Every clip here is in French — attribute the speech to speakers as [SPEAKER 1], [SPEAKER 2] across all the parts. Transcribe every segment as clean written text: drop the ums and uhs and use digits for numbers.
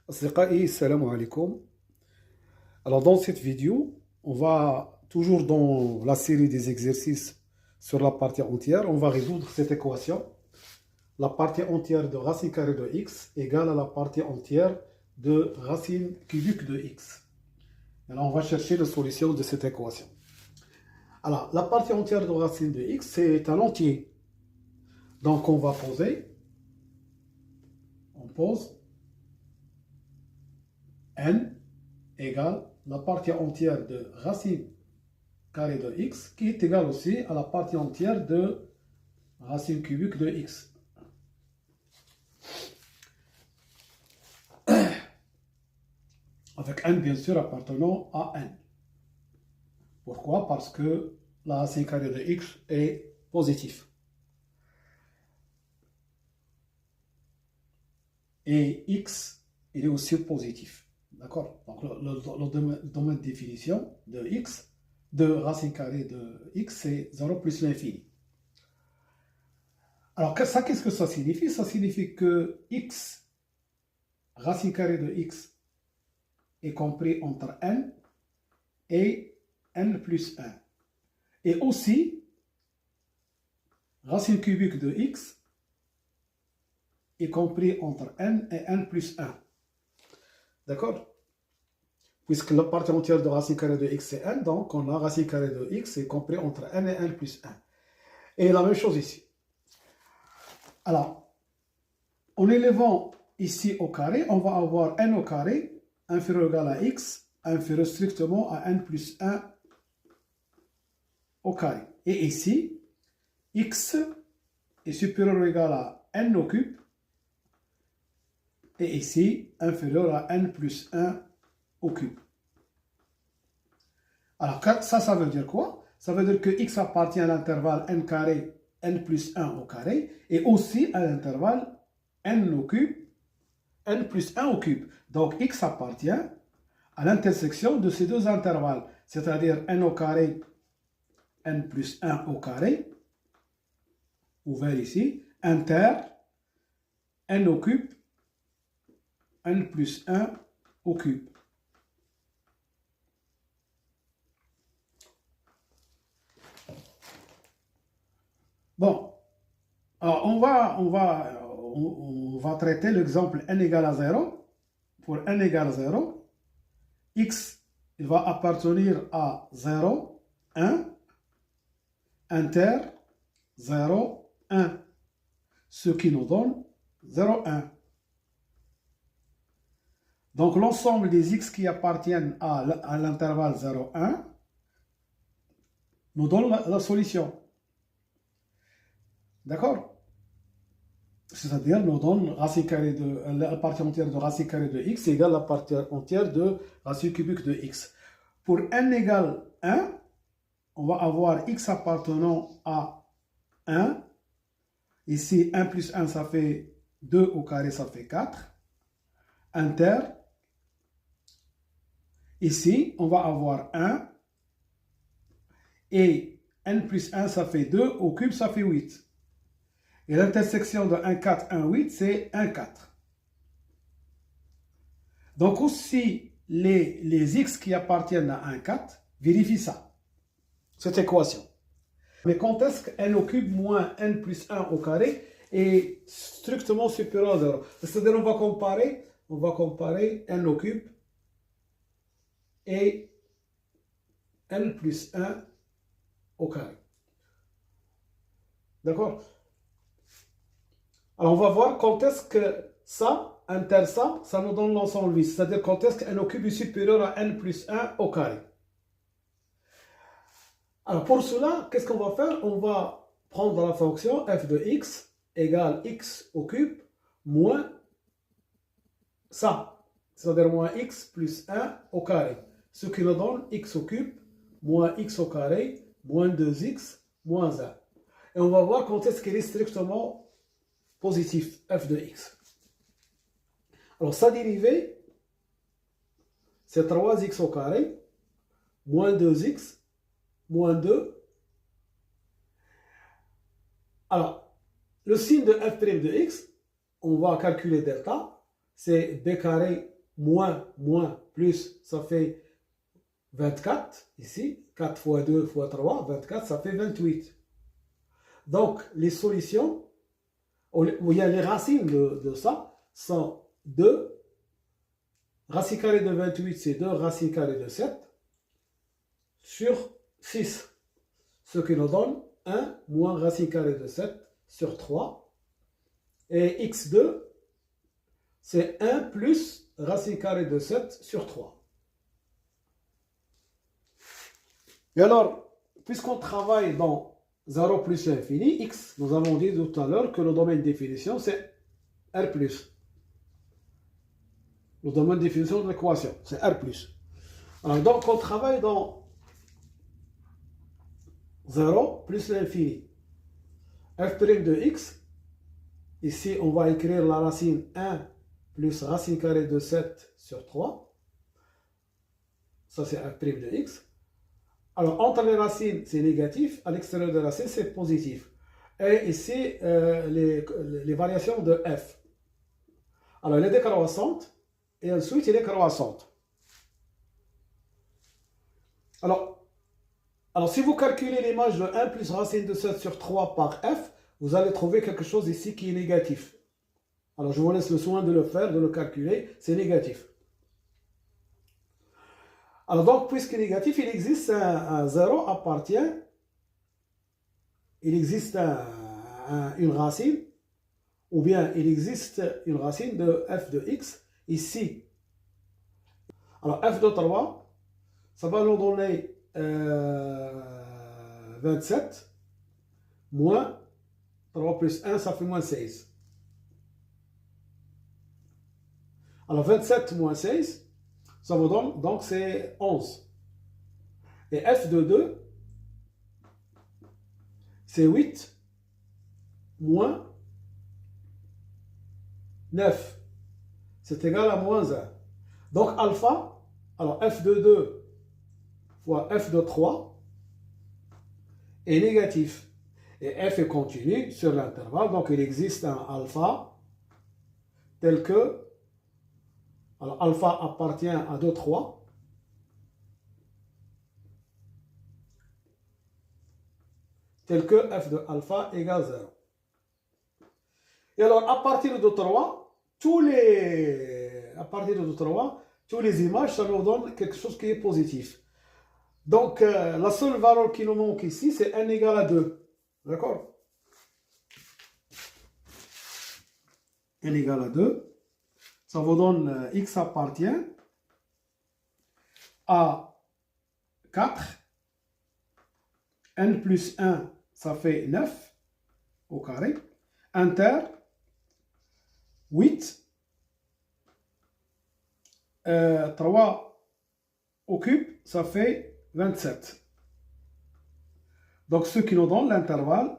[SPEAKER 1] أصدقائي السلام عليكم. Alors dans cette vidéo, on va toujours dans la série des exercices sur la partie entière, on va résoudre cette équation. La partie entière de racine carrée de x égale à la partie entière de racine cubique de x. Et là, on va chercher la solution de cette équation. Alors, la partie entière de racine de x, c'est un entier. Donc, on pose n égale la partie entière de racine carrée de x, qui est égale aussi à la partie entière de racine cubique de x. Avec n, bien sûr, appartenant à n. Pourquoi? Parce que la racine carrée de x est positive. Et x, il est aussi positif. D'accord? Donc, le domaine de définition de x, de racine carrée de x, c'est 0 plus l'infini. Alors, ça, qu'est-ce que ça signifie? Ça signifie que x, racine carrée de x, est compris entre n et n plus 1. Et aussi, racine cubique de x est compris entre n et n plus 1. D'accord? Puisque la partie entière de racine carrée de x c'est n, donc on a racine carrée de x est compris entre n et n plus 1. Et la même chose ici. Alors, en élevant ici au carré, on va avoir n au carré inférieur ou égal à x, inférieur strictement à n plus 1 au carré. Et ici, x est supérieur ou égal à n au cube, et ici, inférieur à n plus 1 au cube. Alors, ça veut dire quoi? Ça veut dire que x appartient à l'intervalle n carré, n plus 1 au carré, et aussi à l'intervalle n au cube, n plus 1 au cube. Donc, x appartient à l'intersection de ces deux intervalles, c'est-à-dire n au carré, n plus 1 au carré, ouvert ici, inter, n au cube, n plus 1 au cube. Bon, alors on va traiter l'exemple n égale à 0. Pour n égale à 0, x il va appartenir à 0, 1, inter, 0, 1, ce qui nous donne 0, 1. Donc l'ensemble des x qui appartiennent à l'intervalle 0, 1 nous donne la solution. D'accord? C'est-à-dire nous donne racine carrée la partie entière de racine carrée de x égale la partie entière de racine cubique de x. Pour n égale 1, on va avoir x appartenant à 1. Ici, 1 plus 1, ça fait 2 au carré, ça fait 4. Inter. Ici, on va avoir 1. Et n plus 1, ça fait 2. Au cube, ça fait 8. Et l'intersection de 1, 4, 1, 8, c'est 1, 4. Donc aussi, les x qui appartiennent à 1, 4, vérifie ça, cette équation. Mais quand est-ce que n au cube moins n plus 1 au carré est strictement supérieur à 0? C'est-à-dire on va comparer n au cube et n plus 1 au carré. D'accord? Alors on va voir quand est-ce que ça, inter ça nous donne l'ensemble vide. C'est-à-dire quand est-ce que n au cube est supérieur à n plus 1 au carré. Alors pour cela, qu'est-ce qu'on va faire? On va prendre la fonction f de x égale x au cube moins ça. C'est-à-dire moins x plus 1 au carré. Ce qui nous donne x au cube moins x au carré moins 2x moins 1. Et on va voir quand est-ce qu'il est strictement positif, f de x. Alors sa dérivée, c'est 3x au carré, moins 2x, moins 2. Alors, le signe de f' de x, on va calculer delta, c'est b carré moins, plus, ça fait 24. Ici, 4 fois 2 fois 3, 24, ça fait 28. Donc, les solutions, où il y a les racines de ça, sont 2. Racine carrée de 28, c'est 2 racines carrées de 7 sur 6. Ce qui nous donne 1 moins racine carrée de 7 sur 3. Et x2, c'est 1 plus racine carrée de 7 sur 3. Et alors, puisqu'on travaille dans 0 plus l'infini, x, nous avons dit tout à l'heure que le domaine de définition, c'est R+. Le domaine de définition de l'équation, c'est R+. Alors, donc, on travaille dans 0 plus l'infini. F' de x, ici, on va écrire la racine 1 plus racine carrée de 7 sur 3. Ça, c'est F' de x. Alors, entre les racines, c'est négatif. À l'extérieur de la racine, c'est positif. Et ici, les variations de f. Alors, elle est décroissante. Et ensuite, elle est croissante. Alors, si vous calculez l'image de 1 plus racine de 7 sur 3 par f, vous allez trouver quelque chose ici qui est négatif. Alors, je vous laisse le soin de le faire, de le calculer. C'est négatif. Alors, donc, puisqu'il est négatif, il existe un 0 appartient, il existe une racine, ou bien il existe une racine de f de x, ici. Alors, f de 3, ça va nous donner 27, moins 3 plus 1, ça fait moins 16. Alors, 27 moins 16, ça vous donne, donc c'est 11. Et f de 2, c'est 8 moins 9. C'est égal à moins 1. Donc alpha, alors f de 2 fois f de 3 est négatif. Et f est continu sur l'intervalle. Donc il existe un alpha tel que, alors alpha appartient à 2, 3. Tel que f de alpha égale 0. Et alors, à partir de 3, toutes les images, ça nous donne quelque chose qui est positif. Donc, la seule valeur qui nous manque ici, c'est n égale à 2. D'accord? N égale à 2. Ça vous donne x appartient à 4. N plus 1, ça fait 9 au carré. Inter, 8. 3 au cube, ça fait 27. Donc, ce qui nous donne l'intervalle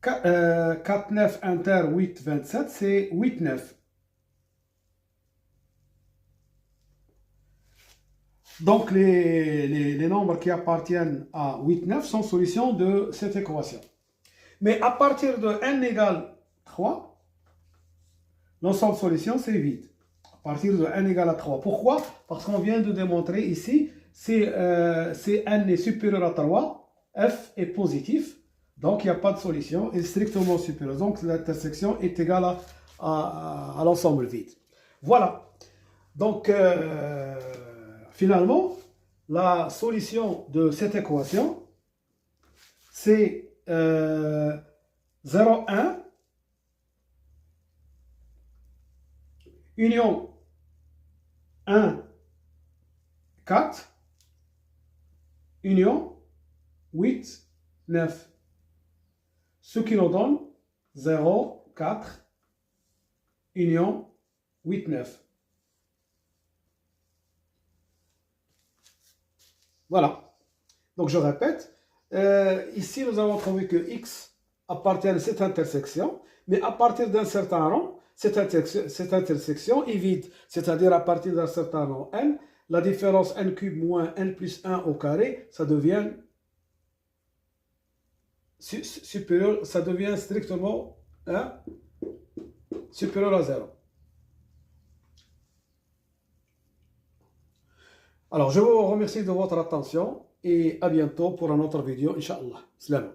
[SPEAKER 1] 4, 9 inter 8, 27, c'est 8, 9. Donc, les nombres qui appartiennent à 8, 9 sont solutions de cette équation. Mais à partir de n égale 3, l'ensemble solution, c'est vide. À partir de n égale à 3. Pourquoi? Parce qu'on vient de démontrer ici, si n est supérieur à 3, f est positif. Donc, il n'y a pas de solution, il est strictement supérieur. Donc, l'intersection est égale à l'ensemble vide. Voilà. Donc, finalement, la solution de cette équation, c'est 0, 1, union 1, 4, union 8, 9. Ce qui nous donne 0, 4, union 8, 9. Voilà. Donc je répète, ici nous avons trouvé que x appartient à cette intersection, mais à partir d'un certain rang, cette intersection est vide. C'est-à-dire à partir d'un certain rang n, la différence n cube moins n plus 1 au carré, ça devient supérieur, ça devient strictement supérieur à 0. Alors, je vous remercie de votre attention et à bientôt pour un autre vidéo, Inch'Allah. Salam.